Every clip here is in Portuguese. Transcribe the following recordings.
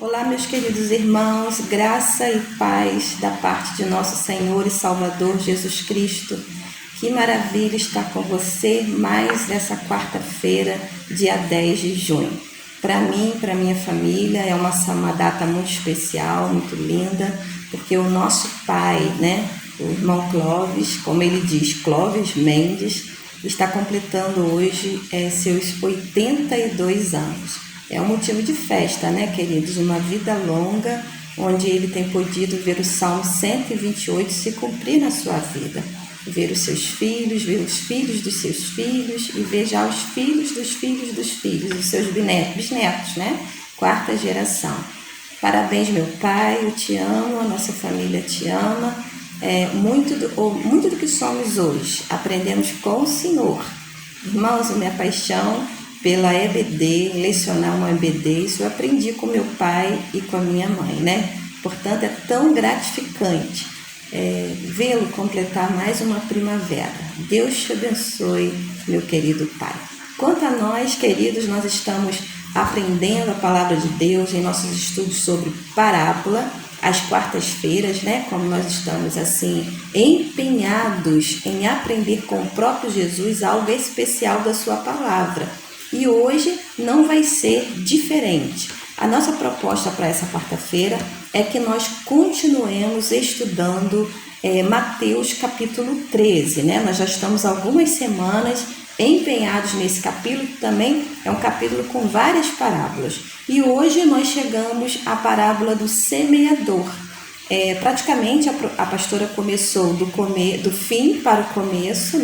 Olá, meus queridos irmãos, graça e paz da parte de nosso Senhor e Salvador Jesus Cristo. Que maravilha estar com você mais nessa quarta-feira, dia 10 de junho. Para mim, para minha família, é uma data muito especial, muito linda, porque o nosso pai, o irmão Clóvis, como ele diz, Clóvis Mendes, está completando hoje seus 82 anos. É um motivo de festa, queridos? Uma vida longa, onde ele tem podido ver o Salmo 128 se cumprir na sua vida. Ver os seus filhos, ver os filhos dos seus filhos e ver já os filhos dos filhos dos filhos, os seus bisnetos, Quarta geração. Parabéns, meu pai, eu te amo, a nossa família te ama. Muito do que somos hoje, aprendemos com o Senhor. Irmãos, a minha paixão pela EBD, lecionar uma EBD, isso eu aprendi com meu pai e com a minha mãe, Portanto, é tão gratificante vê-lo completar mais uma primavera. Deus te abençoe, meu querido pai. Quanto a nós, queridos, nós estamos aprendendo a palavra de Deus em nossos estudos sobre parábola, às quartas-feiras, como nós estamos assim empenhados em aprender com o próprio Jesus algo especial da sua palavra. E hoje não vai ser diferente. A nossa proposta para essa quarta-feira é que nós continuemos estudando Mateus capítulo 13, Nós já estamos algumas semanas empenhados nesse capítulo, que também é um capítulo com várias parábolas. E hoje nós chegamos à parábola do semeador. Praticamente a pastora começou do fim para o começo,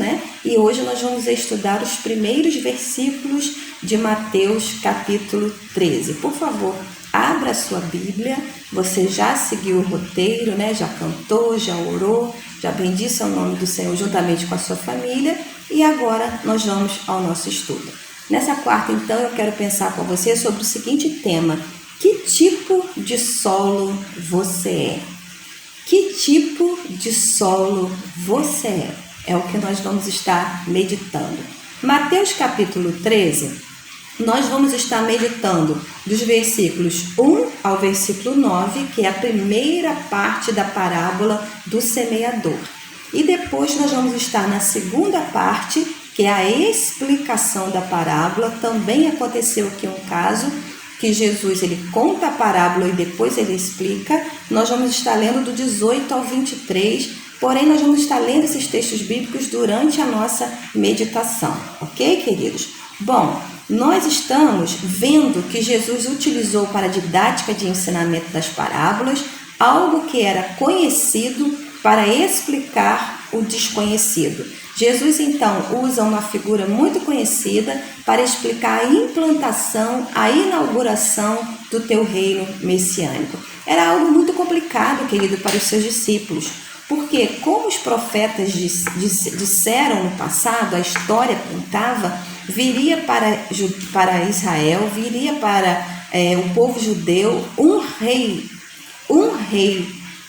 E hoje nós vamos estudar os primeiros versículos de Mateus capítulo 13. Por favor, abra a sua Bíblia. Você já seguiu o roteiro, Já cantou, já orou, já bendisse o nome do Senhor juntamente com a sua família. E agora nós vamos ao nosso estudo. Nessa quarta, então, eu quero pensar com você sobre o seguinte tema: que tipo de solo você é? Que tipo de solo você é? É o que nós vamos estar meditando. Mateus capítulo 13, nós vamos estar meditando dos versículos 1 ao versículo 9, que é a primeira parte da parábola do semeador. E depois nós vamos estar na segunda parte, que é a explicação da parábola. Também aconteceu aqui um caso que Jesus ele conta a parábola e depois ele explica. Nós vamos estar lendo do 18 ao 23, porém nós vamos estar lendo esses textos bíblicos durante a nossa meditação, ok, queridos? Bom, nós estamos vendo que Jesus utilizou para a didática de ensinamento das parábolas algo que era conhecido para explicar o desconhecido. Jesus, então, usa uma figura muito conhecida para explicar a implantação, a inauguração do teu reino messiânico. Era algo muito complicado, querido, para os seus discípulos, porque, como os profetas disseram no passado, a história apontava, viria para Israel, viria para o povo judeu um rei.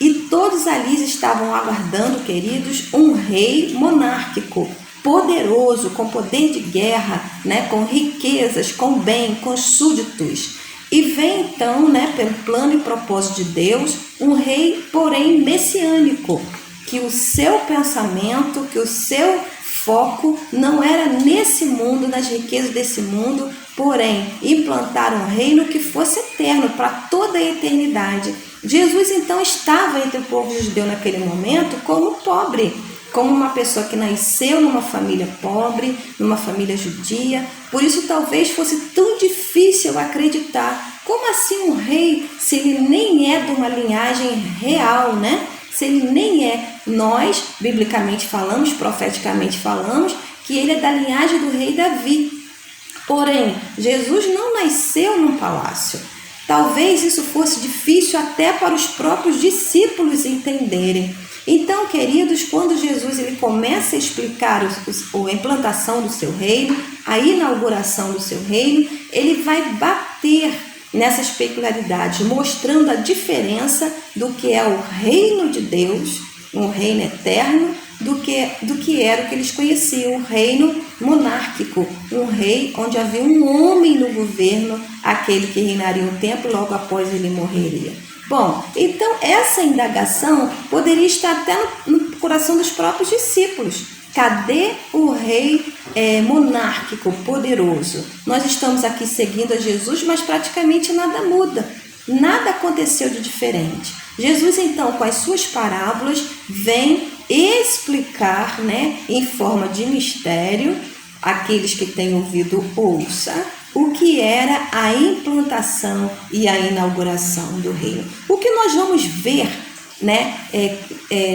E todos ali estavam aguardando, queridos, um rei monárquico, poderoso, com poder de guerra, com riquezas, com bem, com súditos. E vem então, pelo plano e propósito de Deus, um rei, porém, messiânico, que o seu pensamento, que o seu foco não era nesse mundo, nas riquezas desse mundo, porém, implantar um reino que fosse eterno, para toda a eternidade. Jesus, então, estava entre o povo judeu naquele momento como pobre, como uma pessoa que nasceu numa família pobre, numa família judia. Por isso, talvez fosse tão difícil acreditar. Como assim um rei, se ele nem é de uma linhagem real, Se ele nem é, nós, biblicamente falamos, profeticamente falamos, que ele é da linhagem do rei Davi. Porém, Jesus não nasceu num palácio. Talvez isso fosse difícil até para os próprios discípulos entenderem. Então, queridos, quando Jesus ele começa a explicar a implantação do seu reino, a inauguração do seu reino, ele vai bater nessas peculiaridades, mostrando a diferença do que é o reino de Deus, um reino eterno, do que era o que eles conheciam, um reino monárquico, um rei onde havia um homem no governo, aquele que reinaria um tempo e logo após ele morreria. Bom, então essa indagação poderia estar até no coração dos próprios discípulos. Cadê o rei monárquico, poderoso? Nós estamos aqui seguindo a Jesus, mas praticamente nada muda. Nada aconteceu de diferente. Jesus, então, com as suas parábolas, vem explicar, em forma de mistério, aqueles que têm ouvido ouça, o que era a implantação e a inauguração do reino. O que nós vamos ver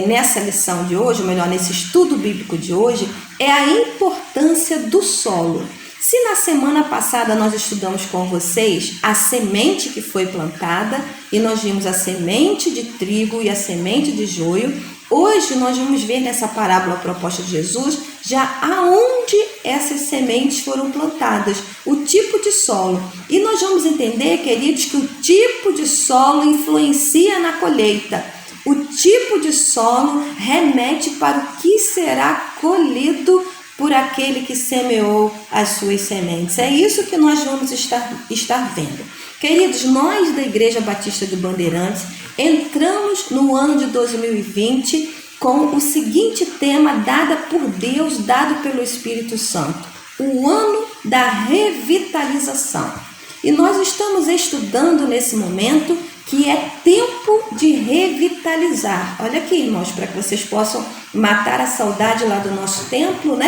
nessa lição de hoje, ou melhor, nesse estudo bíblico de hoje, é a importância do solo. Se na semana passada nós estudamos com vocês a semente que foi plantada e nós vimos a semente de trigo e a semente de joio, hoje nós vamos ver nessa parábola proposta de Jesus já aonde essas sementes foram plantadas, o tipo de solo. E nós vamos entender, queridos, que o tipo de solo influencia na colheita. O tipo de solo remete para o que será colhido por aquele que semeou as suas sementes. É isso que nós vamos estar vendo. Queridos, nós da Igreja Batista de Bandeirantes entramos no ano de 2020 com o seguinte tema dado por Deus, dado pelo Espírito Santo: o ano da revitalização. E nós estamos estudando nesse momento que é tempo de revitalizar. Olha aqui, irmãos, para que vocês possam matar a saudade lá do nosso templo,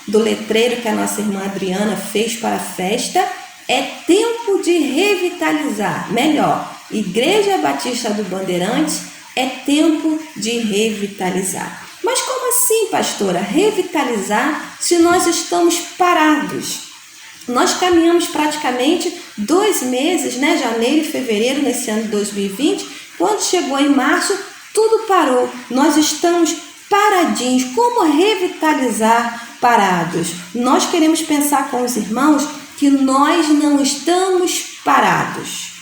do letreiro que a nossa irmã Adriana fez para a festa. É tempo de revitalizar. Melhor, Igreja Batista do Bandeirantes, é tempo de revitalizar. Mas como assim, pastora, revitalizar se nós estamos parados? Nós caminhamos praticamente 2 meses, janeiro e fevereiro, nesse ano de 2020. Quando chegou em março, tudo parou. Nós estamos paradinhos. Como revitalizar parados? Nós queremos pensar com os irmãos que nós não estamos parados.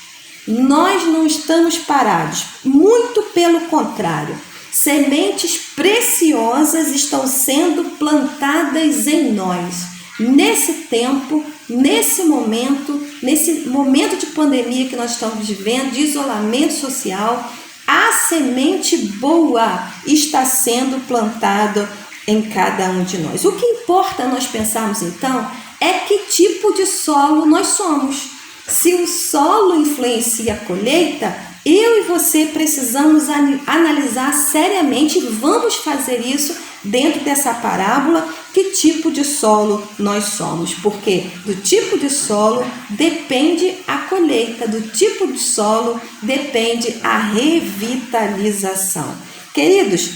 Nós não estamos parados. Muito pelo contrário. Sementes preciosas estão sendo plantadas em nós. Nesse tempo, nesse momento de pandemia que nós estamos vivendo, de isolamento social, a semente boa está sendo plantada em cada um de nós. O que importa nós pensarmos então é que tipo de solo nós somos. Se o solo influencia a colheita, eu e você precisamos analisar seriamente, e vamos fazer isso dentro dessa parábola, que tipo de solo nós somos. Porque do tipo de solo depende a colheita, do tipo de solo depende a revitalização. Queridos,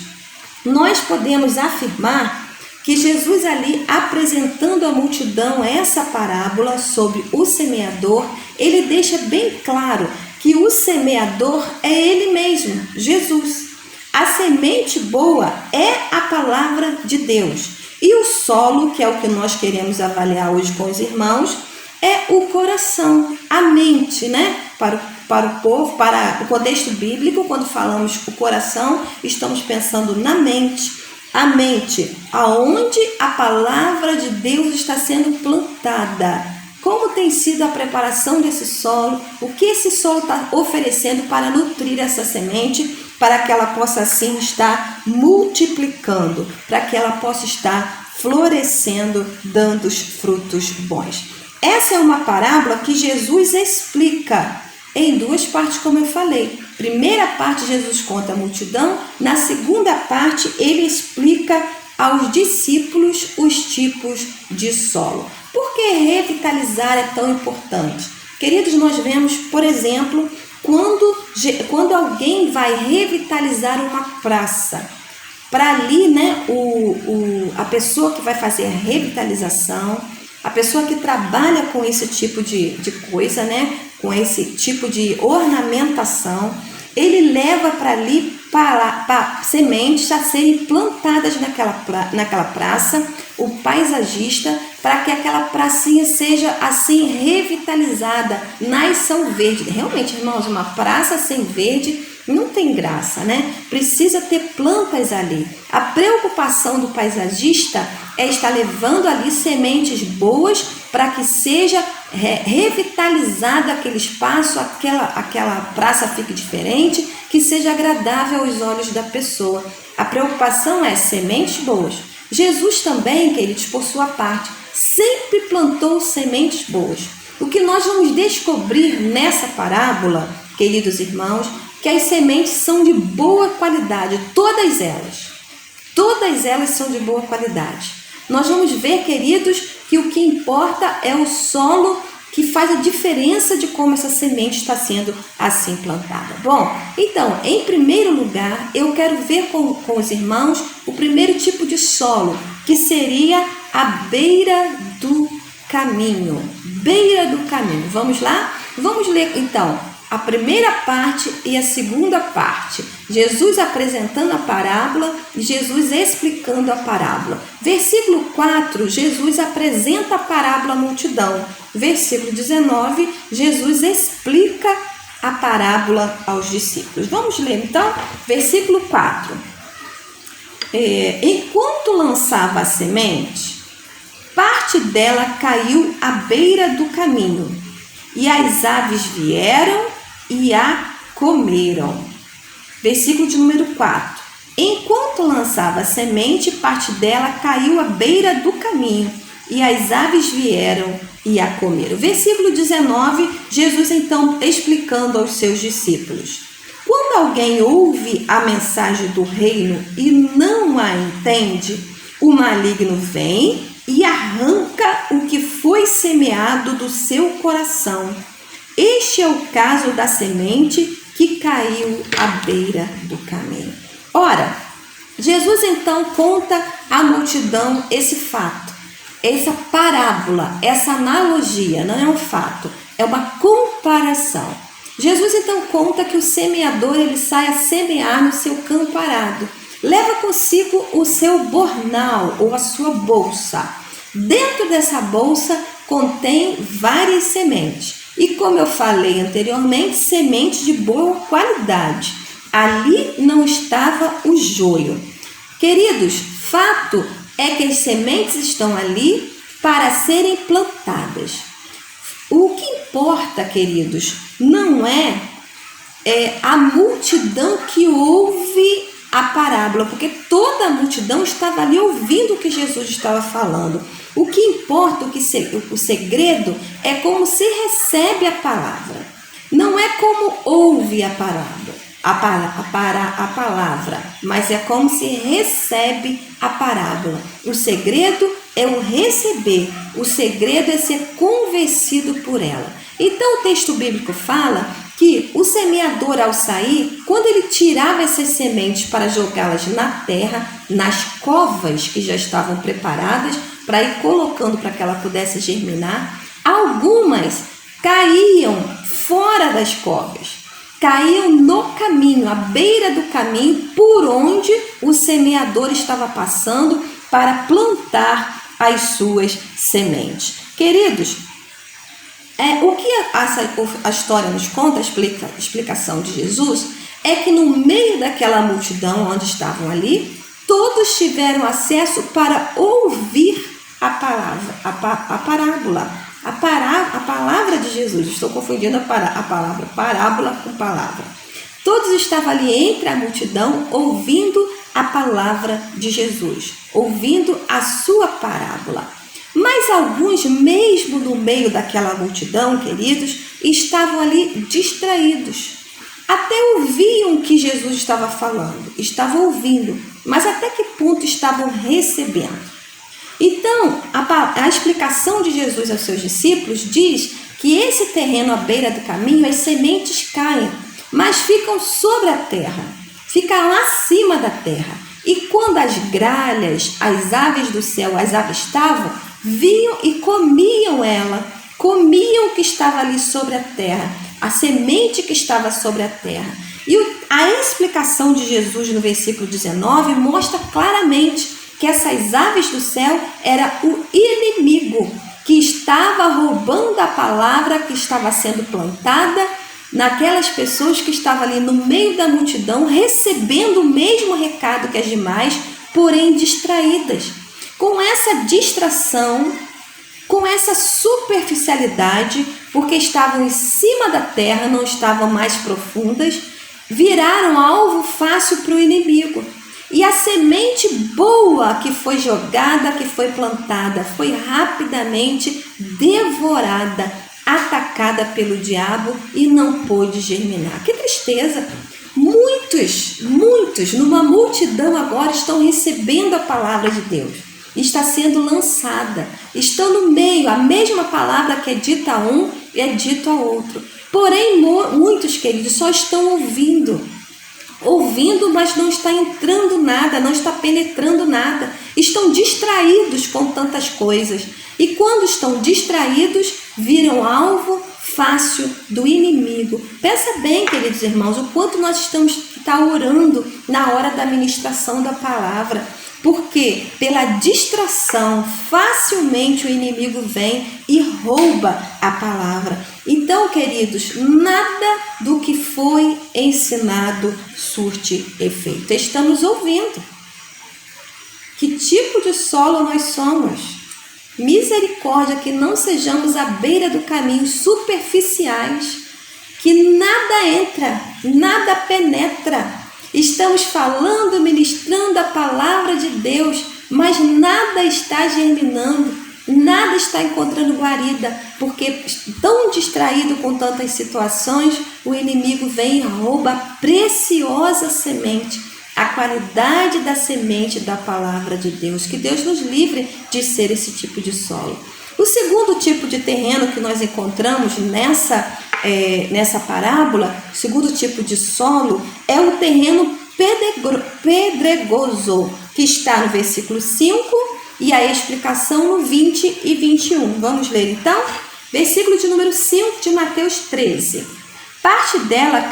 nós podemos afirmar que Jesus ali, apresentando à multidão essa parábola sobre o semeador, ele deixa bem claro que o semeador é ele mesmo, Jesus. A semente boa é a palavra de Deus. E o solo, que é o que nós queremos avaliar hoje com os irmãos, é o coração, a mente, Para o povo, para o contexto bíblico, quando falamos o coração, estamos pensando na mente. A mente, aonde a palavra de Deus está sendo plantada. Como tem sido a preparação desse solo, o que esse solo está oferecendo para nutrir essa semente, para que ela possa assim estar multiplicando, para que ela possa estar florescendo, dando os frutos bons. Essa é uma parábola que Jesus explica em 2 partes, como eu falei. Primeira parte, Jesus conta a multidão. Na segunda parte, ele explica aos discípulos os tipos de solo. Por que revitalizar é tão importante? Queridos, nós vemos, por exemplo, quando alguém vai revitalizar uma praça. Para ali, a pessoa que vai fazer a revitalização, a pessoa que trabalha com esse tipo de coisa, com esse tipo de ornamentação, ele leva para ali para sementes a serem plantadas naquela praça, o paisagista, para que aquela pracinha seja assim revitalizada, nasça verde. Realmente, irmãos, uma praça sem verde não tem graça, Precisa ter plantas ali. A preocupação do paisagista é estar levando ali sementes boas para que seja revitalizado aquele espaço, aquela praça fique diferente, que seja agradável aos olhos da pessoa. A preocupação é sementes boas. Jesus também, queridos, por sua parte, sempre plantou sementes boas. O que nós vamos descobrir nessa parábola, queridos irmãos, que as sementes são de boa qualidade, todas elas são de boa qualidade. Nós vamos ver, queridos, que o que importa é o solo, que faz a diferença de como essa semente está sendo assim plantada. Bom, então, em primeiro lugar, eu quero ver com os irmãos o primeiro tipo de solo, que seria a beira do caminho. Beira do caminho. Vamos lá? Vamos ler, então, a primeira parte e a segunda parte. Jesus apresentando a parábola e Jesus explicando a parábola. Versículo 4, Jesus apresenta a parábola à multidão. Versículo 19, Jesus explica a parábola aos discípulos. Vamos ler então, versículo 4. Enquanto lançava a semente, parte dela caiu à beira do caminho, e as aves vieram e a comeram. Versículo de número 4. Enquanto lançava a semente, parte dela caiu à beira do caminho, e as aves vieram e a comeram. Versículo 19, Jesus então explicando aos seus discípulos. Quando alguém ouve a mensagem do reino e não a entende, o maligno vem e arranca o que foi semeado do seu coração. Este é o caso da semente que caiu à beira do caminho. Ora, Jesus então conta à multidão esse fato, essa parábola, essa analogia, não é um fato, é uma comparação. Jesus então conta que o semeador ele sai a semear no seu campo arado. Leva consigo o seu bornal ou a sua bolsa. Dentro dessa bolsa contém várias sementes. E como eu falei anteriormente, sementes de boa qualidade. Ali não estava o joio. Queridos, fato é que as sementes estão ali para serem plantadas. O que importa, queridos, não é a multidão que ouve a parábola, porque toda a multidão estava ali ouvindo o que Jesus estava falando. O que importa, o segredo é como se recebe a palavra. Não é como ouve a palavra, mas é como se recebe a parábola. O segredo é o receber, o segredo é ser convencido por ela. Então o texto bíblico fala que o semeador, ao sair, quando ele tirava essas sementes para jogá-las na terra, nas covas que já estavam preparadas, para ir colocando para que ela pudesse germinar, algumas caíam fora das covas, caíam no caminho, à beira do caminho, por onde o semeador estava passando para plantar as suas sementes. Queridos, o que a história nos conta, a explicação de Jesus, é que no meio daquela multidão onde estavam ali, todos tiveram acesso para ouvir a palavra, a parábola, a palavra de Jesus. Estou confundindo a palavra parábola com palavra. Todos estavam ali entre a multidão ouvindo a palavra de Jesus, ouvindo a sua parábola. Mas alguns, mesmo no meio daquela multidão, queridos, estavam ali distraídos. Até ouviam o que Jesus estava falando, estavam ouvindo, mas até que ponto estavam recebendo? Então, a explicação de Jesus aos seus discípulos diz que esse terreno à beira do caminho, as sementes caem, mas ficam sobre a terra, ficam acima da terra. E quando as gralhas, as aves do céu, as avistavam, vinham e comiam ela, comiam o que estava ali sobre a terra, a semente que estava sobre a terra. E a explicação de Jesus no versículo 19 mostra claramente que essas aves do céu era o inimigo que estava roubando a palavra que estava sendo plantada naquelas pessoas que estavam ali no meio da multidão, recebendo o mesmo recado que as demais, porém distraídas. Com essa distração, com essa superficialidade, porque estavam em cima da terra, não estavam mais profundas, viraram alvo fácil para o inimigo. E a semente boa que foi jogada, que foi plantada, foi rapidamente devorada, atacada pelo diabo e não pôde germinar. Que tristeza! Muitos, numa multidão agora estão recebendo a palavra de Deus. Está sendo lançada. Estão no meio, a mesma palavra que é dita a um é dita a outro. Porém, muitos, queridos, só estão ouvindo, mas não está entrando nada, não está penetrando nada. Estão distraídos com tantas coisas. E quando estão distraídos, viram alvo fácil do inimigo. Pensa bem, queridos irmãos, o quanto nós estamos que estar orando na hora da ministração da palavra. Porque pela distração, facilmente o inimigo vem e rouba a palavra. Então, queridos, nada do que foi ensinado surte efeito. Estamos ouvindo. Que tipo de solo nós somos? Misericórdia, que não sejamos à beira do caminho, superficiais, que nada entra, nada penetra. Estamos falando, ministrando a palavra de Deus, mas nada está germinando, nada está encontrando guarida, porque tão distraído com tantas situações, o inimigo vem e rouba a preciosa semente, a qualidade da semente da palavra de Deus. Que Deus nos livre de ser esse tipo de solo. O segundo tipo de terreno que nós encontramos nessa parábola, o segundo tipo de solo, é o terreno pedregoso, que está no versículo 5 e a explicação no 20 e 21. Vamos ler então? Versículo de número 5 de Mateus 13. Parte dela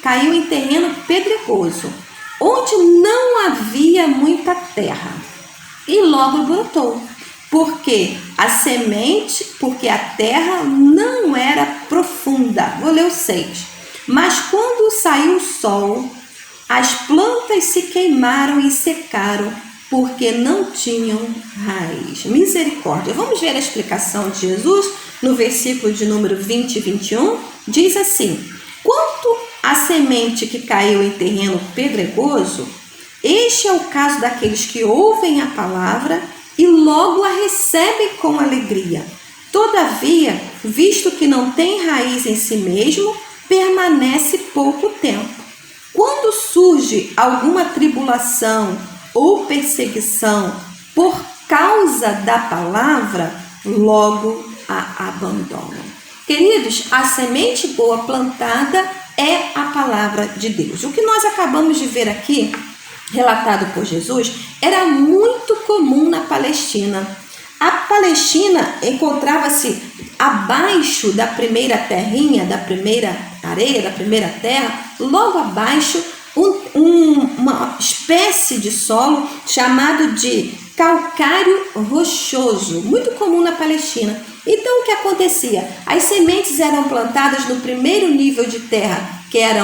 caiu em terreno pedregoso, onde não havia muita terra, e logo brotou. Porque a terra não era profunda. Vou ler o 6. Mas quando saiu o sol, as plantas se queimaram e secaram, porque não tinham raiz. Misericórdia. Vamos ver a explicação de Jesus no versículo de número 20 e 21. Diz assim: quanto à semente que caiu em terreno pedregoso, este é o caso daqueles que ouvem a palavra e logo a recebem com alegria. Todavia, visto que não tem raiz em si mesmo, permanece pouco tempo. Quando surge alguma tribulação ou perseguição por causa da palavra, logo a abandonam. Queridos, a semente boa plantada é a palavra de Deus. O que nós acabamos de ver aqui, relatado por Jesus, era muito comum na Palestina. A Palestina encontrava-se abaixo da primeira terrinha, da primeira areia, da primeira terra, logo abaixo uma espécie de solo chamado de calcário rochoso, muito comum na Palestina. Então o que acontecia? As sementes eram plantadas no primeiro nível de terra, que era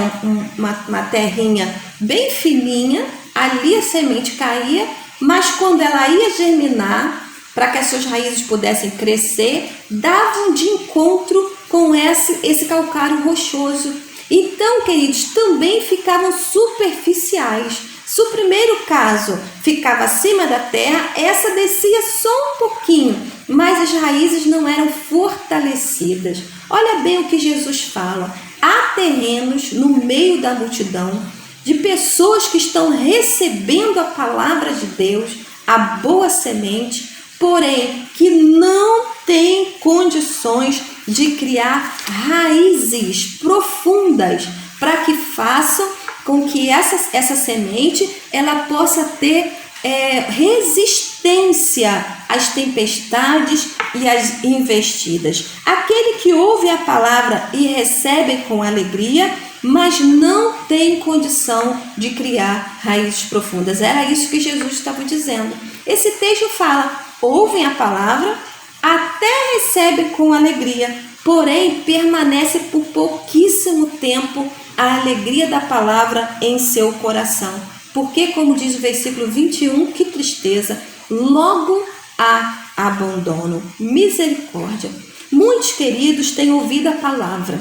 uma terrinha bem fininha, ali a semente caía, mas quando ela ia germinar, para que as suas raízes pudessem crescer, davam de encontro com esse calcário rochoso. Então, queridos, também ficavam superficiais. Se o primeiro caso ficava acima da terra, essa descia só um pouquinho, mas as raízes não eram fortalecidas. Olha bem o que Jesus fala. Há terrenos no meio da multidão de pessoas que estão recebendo a palavra de Deus, a boa semente, porém que não têm condições de criar raízes profundas para que façam com que essa semente ela possa ter resistência às tempestades e às investidas. Aquele que ouve a palavra e recebe com alegria, mas não tem condição de criar raízes profundas. Era isso que Jesus estava dizendo. Esse texto fala: ouvem a palavra, até recebem com alegria, porém permanece por pouquíssimo tempo a alegria da palavra em seu coração. Porque, como diz o versículo 21, que tristeza, logo a abandonam. Misericórdia. Muitos, queridos, têm ouvido a palavra.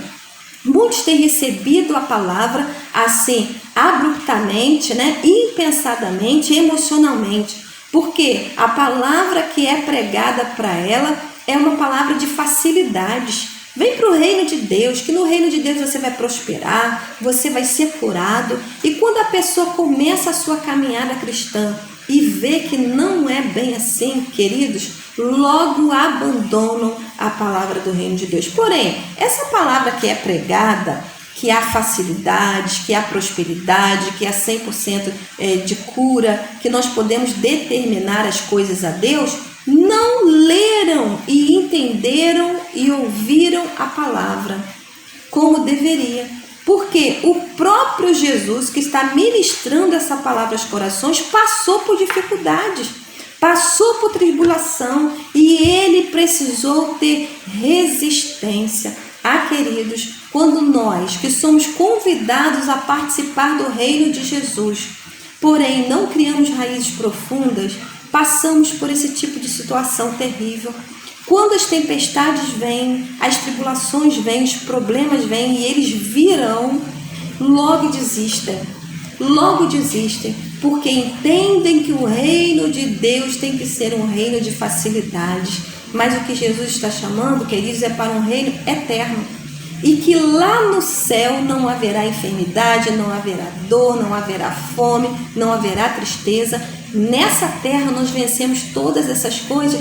Muitos têm recebido a palavra assim, abruptamente, impensadamente, emocionalmente. Porque a palavra que é pregada para ela é uma palavra de facilidades. Vem para o reino de Deus, que no reino de Deus você vai prosperar, você vai ser curado. E quando a pessoa começa a sua caminhada cristã e vê que não é bem assim, queridos, logo abandonam a palavra do reino de Deus. Porém, essa palavra que é pregada, que há facilidades, que há prosperidade, que há 100% de cura, que nós podemos determinar as coisas a Deus, não leram e entenderam e ouviram a palavra como deveria. Porque o próprio Jesus, que está ministrando essa palavra aos corações, passou por dificuldades, passou por tribulação e ele precisou ter resistência. Queridos, quando nós que somos convidados a participar do reino de Jesus, porém não criamos raízes profundas, passamos por esse tipo de situação terrível. Quando as tempestades vêm, as tribulações vêm, os problemas vêm e eles virão, logo desistem, porque entendem que o reino de Deus tem que ser um reino de facilidades. Mas o que Jesus está chamando, queridos, é para um reino eterno. E que lá no céu não haverá enfermidade, não haverá dor, não haverá fome, não haverá tristeza. Nessa terra nós vencemos todas essas coisas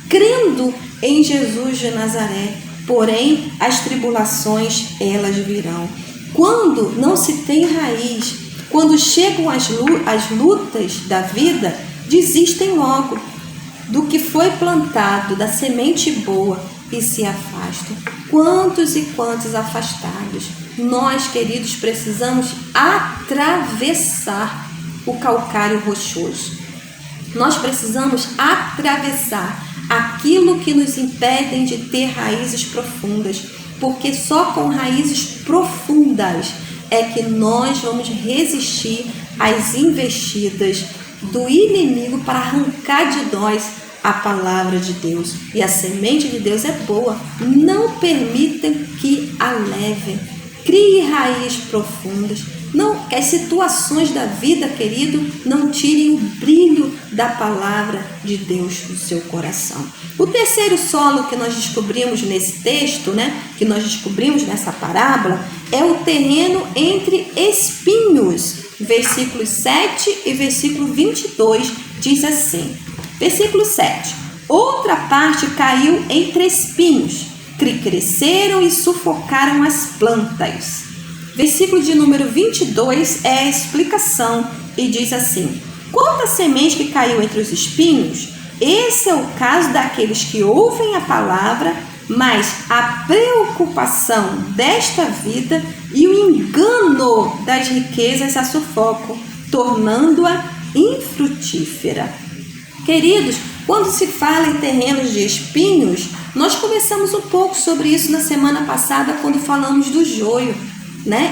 crendo em Jesus de Nazaré. Porém, as tribulações, elas virão. Quando não se tem raiz, quando chegam as lutas da vida, desistem logo do que foi plantado, da semente boa, e se afastam. Quantos e quantos afastados. Nós, queridos, precisamos atravessar o calcário rochoso. Nós precisamos atravessar aquilo que nos impede de ter raízes profundas, porque só com raízes profundas é que nós vamos resistir às investidas do inimigo para arrancar de nós a palavra de Deus. E a semente de Deus é boa. Não permitam que a levem. Crie raízes profundas. Não, que as situações da vida, querido, não tirem o brilho da palavra de Deus no seu coração. O terceiro solo que nós descobrimos nesse texto, que nós descobrimos nessa parábola, é o terreno entre espinhos. Versículo 7 e versículo 22 diz assim. Versículo 7. Outra parte caiu entre espinhos, que cresceram e sufocaram as plantas. Versículo de número 22 é a explicação e diz assim: quanto à semente que caiu entre os espinhos, esse é o caso daqueles que ouvem a palavra, mas a preocupação desta vida e o engano das riquezas a sufocam, tornando-a infrutífera. Queridos, quando se fala em terrenos de espinhos, nós conversamos um pouco sobre isso na semana passada, quando falamos do joio.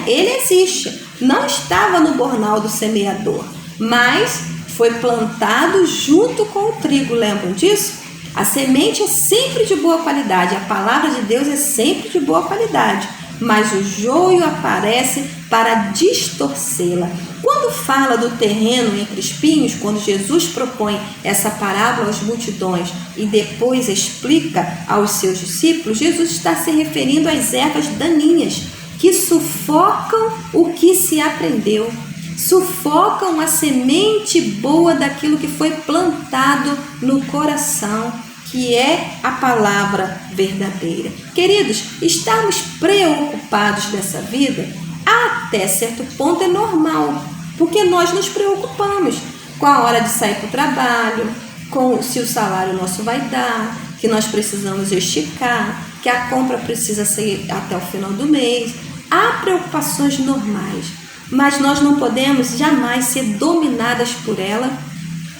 Ele existe, não estava no bornal do semeador, mas foi plantado junto com o trigo, lembram disso? A semente é sempre de boa qualidade, a palavra de Deus é sempre de boa qualidade, mas o joio aparece para distorcê-la. Quando fala do terreno entre espinhos, quando Jesus propõe essa parábola às multidões e depois explica aos seus discípulos, Jesus está se referindo às ervas daninhas, que sufocam o que se aprendeu, sufocam a semente boa daquilo que foi plantado no coração, que é a palavra verdadeira. Queridos, estarmos preocupados dessa vida, até certo ponto é normal, porque nós nos preocupamos com a hora de sair para o trabalho, com se o salário nosso vai dar, que nós precisamos esticar, que a compra precisa ser até o final do mês. Há preocupações normais, mas nós não podemos jamais ser dominadas por ela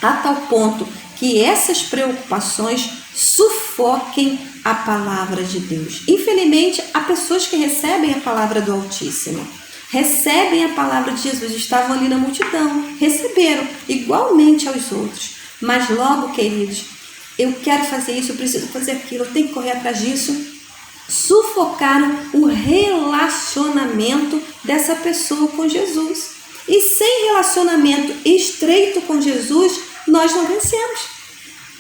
a tal ponto que essas preocupações sufoquem a palavra de Deus. Infelizmente, há pessoas que recebem a palavra do Altíssimo, recebem a palavra de Jesus, estavam ali na multidão, receberam igualmente aos outros, mas logo, queridos, eu quero fazer isso, eu preciso fazer aquilo, eu tenho que correr atrás disso. Sufocaram o relacionamento dessa pessoa com Jesus. E sem relacionamento estreito com Jesus, nós não vencemos.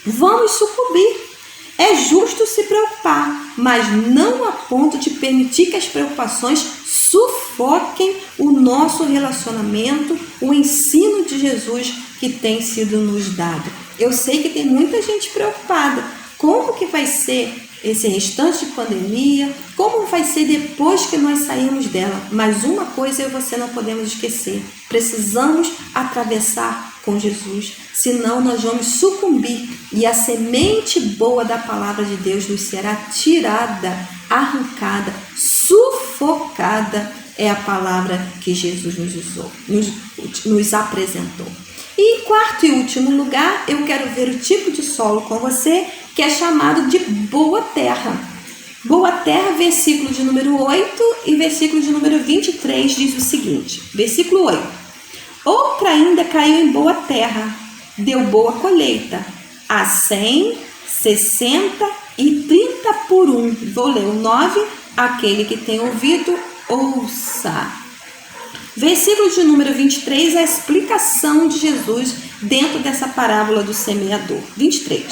Vamos sucumbir. É justo se preocupar, mas não a ponto de permitir que as preocupações sufoquem o nosso relacionamento, o ensino de Jesus que tem sido nos dado. Eu sei que tem muita gente preocupada. Como que vai ser esse restante de pandemia? Como vai ser depois que nós sairmos dela? Mas uma coisa eu e você não podemos esquecer. Precisamos atravessar com Jesus, senão nós vamos sucumbir e a semente boa da palavra de Deus nos será tirada, arrancada, sufocada. É a palavra que Jesus nos usou, nos apresentou. E em quarto e último lugar, eu quero ver o tipo de solo com você, que é chamado de boa terra. Boa terra, versículo de número 8 e versículo de número 23 diz o seguinte, versículo 8. Outra ainda caiu em boa terra, deu boa colheita, a 100, 60 e 30 por 1. Vou ler o 9, aquele que tem ouvido, ouça. Versículo de número 23, a explicação de Jesus dentro dessa parábola do semeador. 23.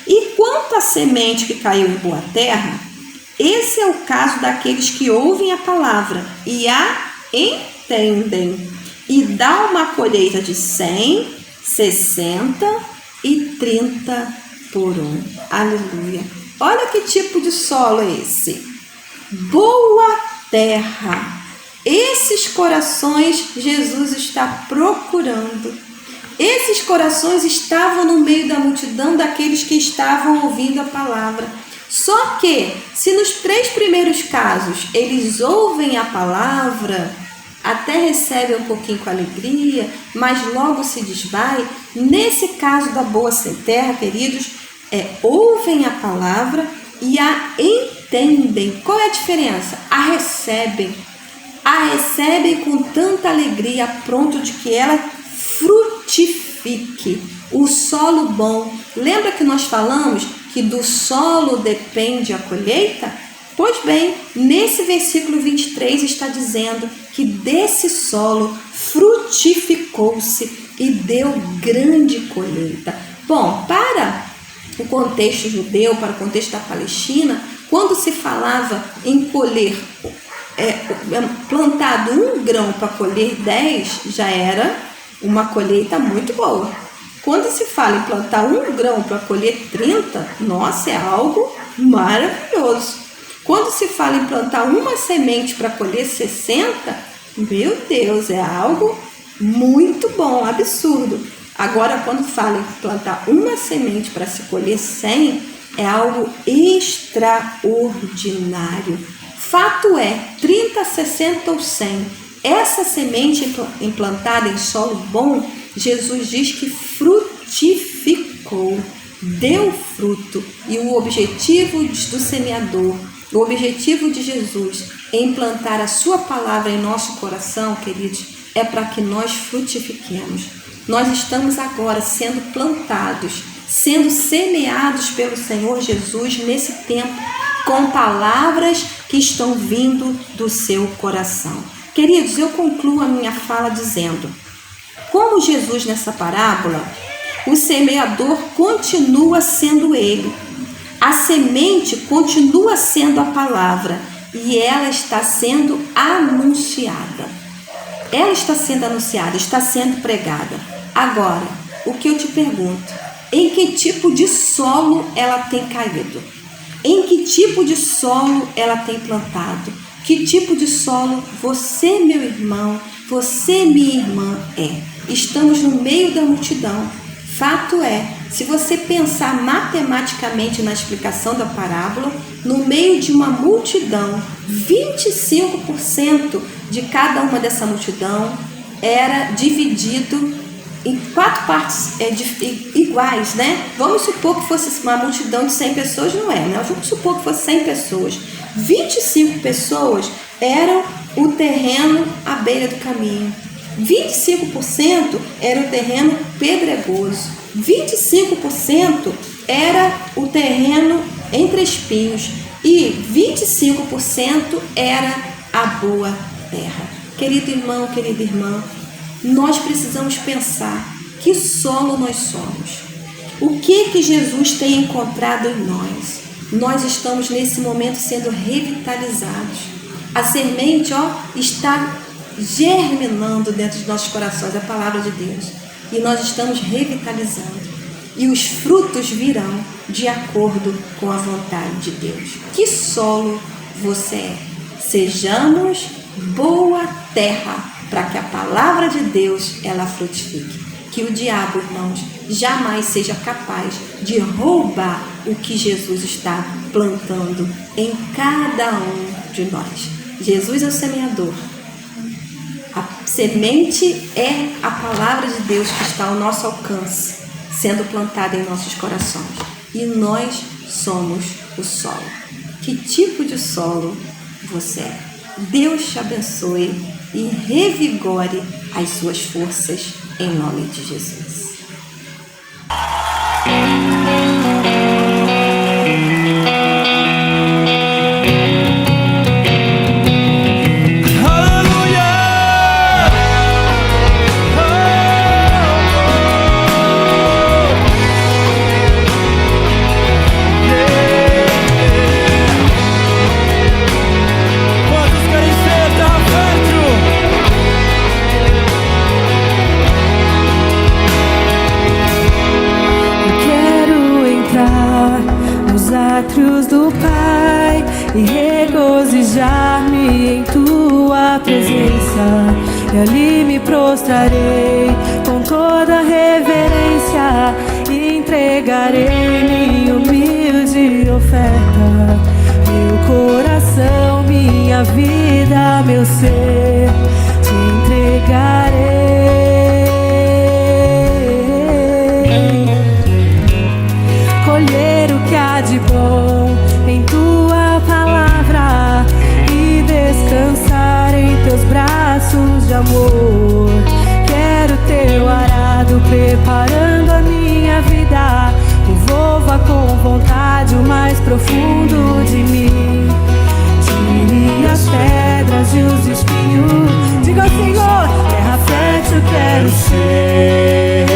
E quanto à semente que caiu em boa terra, esse é o caso daqueles que ouvem a palavra e a entendem. E dá uma colheita de 100, 60 e 30 por 1. Aleluia. Olha que tipo de solo é esse. Boa terra. Esses corações Jesus está procurando. Esses corações estavam no meio da multidão daqueles que estavam ouvindo a palavra. Só que, se nos 3 primeiros casos eles ouvem a palavra, até recebem um pouquinho com alegria, mas logo se desvai, nesse caso da boa sem terra, queridos, ouvem a palavra e a entendem. Qual é a diferença? A recebem com tanta alegria, a ponto de que ela frutifique. O solo bom. Lembra que nós falamos que do solo depende a colheita? Pois bem, nesse versículo 23 está dizendo que desse solo frutificou-se e deu grande colheita. Bom, para o contexto judeu, para o contexto da Palestina, quando se falava em colher plantado 1 grão para colher 10, já era uma colheita muito boa. Quando se fala em plantar 1 grão para colher 30, nossa, é algo maravilhoso. Quando se fala em plantar uma semente para colher 60, meu Deus, é algo muito bom, absurdo. Agora, quando fala em plantar uma semente para se colher 100, é algo extraordinário. Fato é, 30, 60 ou 100, essa semente implantada em solo bom, Jesus diz que frutificou, deu fruto. E o objetivo do semeador, o objetivo de Jesus em implantar a sua palavra em nosso coração, queridos, é para que nós frutifiquemos. Nós estamos agora sendo plantados, sendo semeados pelo Senhor Jesus nesse tempo, com palavras que estão vindo do seu coração. Queridos, eu concluo a minha fala dizendo, como Jesus nessa parábola, o semeador continua sendo ele. A semente continua sendo a palavra e ela está sendo anunciada. Ela está sendo anunciada, está sendo pregada. Agora, o que eu te pergunto, em que tipo de solo ela tem caído? Em que tipo de solo ela tem plantado? Que tipo de solo você, meu irmão, você, minha irmã, é? Estamos no meio da multidão. Fato é, se você pensar matematicamente na explicação da parábola, no meio de uma multidão, 25% de cada uma dessa multidão era dividido em 4 partes iguais, né? Vamos supor que fosse uma multidão de 100 pessoas, não é, né? Vamos supor que fosse 100 pessoas. 25 pessoas eram o terreno à beira do caminho. 25% era o terreno pedregoso. 25% era o terreno entre espinhos e 25% era a boa terra. Querido irmão, querida irmã, nós precisamos pensar que solo nós somos. O que Jesus tem encontrado em nós? Nós estamos nesse momento sendo revitalizados. A semente, está germinando dentro de nossos corações, a palavra de Deus. E nós estamos revitalizando. E os frutos virão de acordo com a vontade de Deus. Que solo você é? Sejamos boa terra, para que a palavra de Deus, ela frutifique. Que o diabo, irmãos, jamais seja capaz de roubar o que Jesus está plantando em cada um de nós. Jesus é o semeador. A semente é a palavra de Deus que está ao nosso alcance, sendo plantada em nossos corações. E nós somos o solo. Que tipo de solo você é? Deus te abençoe e revigore as suas forças em nome de Jesus. Do Pai e regozijar-me em Tua presença, e ali me prostrarei com toda reverência e entregarei minha humilde oferta, meu coração, minha vida, meu ser, te entregarei. Colher o que há de bom em Tua palavra e descansar em Teus braços de amor. Quero Teu arado preparando a minha vida, envolva com vontade o mais profundo de mim. Tire as pedras e os espinhos, diga ao Senhor, terra fértil quero ser.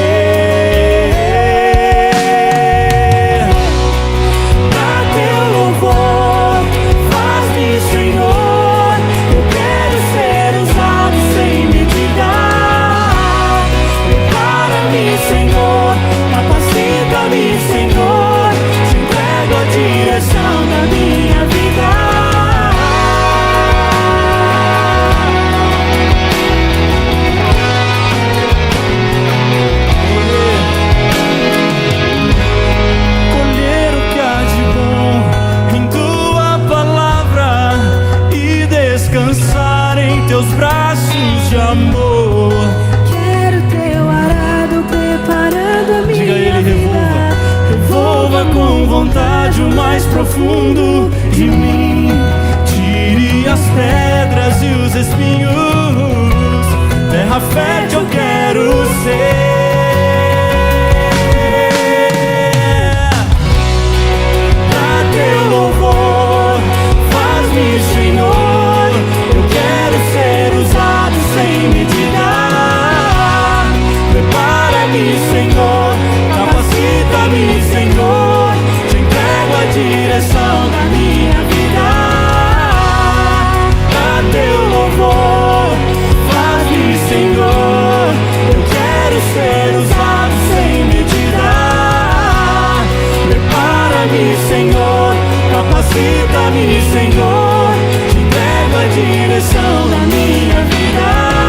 Teus braços de amor. Quero Teu arado preparando a minha Diga a Ele, vida. revolva com vontade o mais profundo de mim. Tire as pedras e os espinhos, terra fértil eu quero ser. Pra Teu louvor, faz-me, Senhor, ser usado sem medida. Prepara-me, Senhor, capacita-me, Senhor, te entrego a direção da minha vida. Pra Teu louvor, faz-me, Senhor, eu quero ser usado sem medida. Prepara-me, Senhor, capacita-me, Senhor, a direção da minha vida.